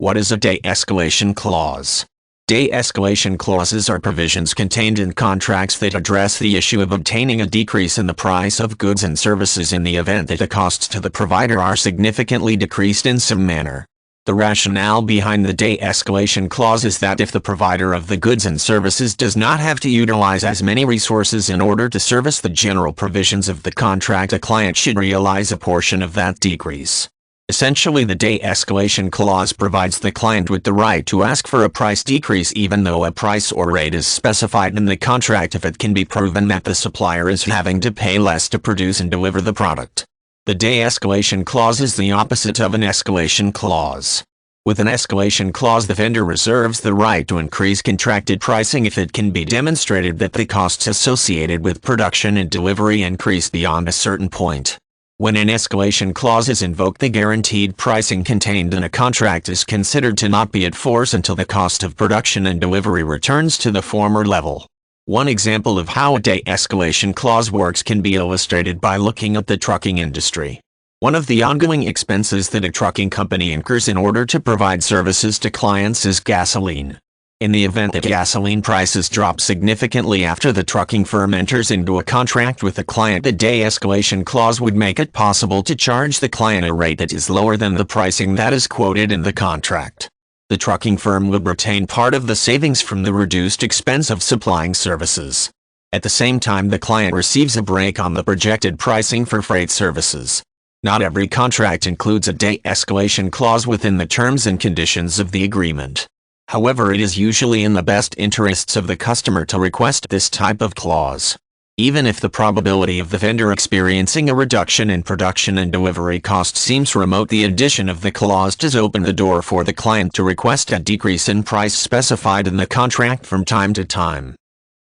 What is a de-escalation clause? De-escalation clauses are provisions contained in contracts that address the issue of obtaining a decrease in the price of goods and services in the event that the costs to the provider are significantly decreased in some manner. The rationale behind the de-escalation clause is that if the provider of the goods and services does not have to utilize as many resources in order to service the general provisions of the contract, a client should realize a portion of that decrease. Essentially, the de-escalation clause provides the client with the right to ask for a price decrease even though a price or rate is specified in the contract if it can be proven that the supplier is having to pay less to produce and deliver the product. The de-escalation clause is the opposite of an escalation clause. With an escalation clause, the vendor reserves the right to increase contracted pricing if it can be demonstrated that the costs associated with production and delivery increase beyond a certain point. When an escalation clause is invoked, the guaranteed pricing contained in a contract is considered to not be at force until the cost of production and delivery returns to the former level. One example of how a de-escalation clause works can be illustrated by looking at the trucking industry. One of the ongoing expenses that a trucking company incurs in order to provide services to clients is gasoline. In the event that gasoline prices drop significantly after the trucking firm enters into a contract with the client, the de-escalation clause would make it possible to charge the client a rate that is lower than the pricing that is quoted in the contract. The trucking firm would retain part of the savings from the reduced expense of supplying services. At the same time, the client receives a break on the projected pricing for freight services. Not every contract includes a de-escalation clause within the terms and conditions of the agreement. However, it is usually in the best interests of the customer to request this type of clause. Even if the probability of the vendor experiencing a reduction in production and delivery cost seems remote, the addition of the clause does open the door for the client to request a decrease in price specified in the contract from time to time.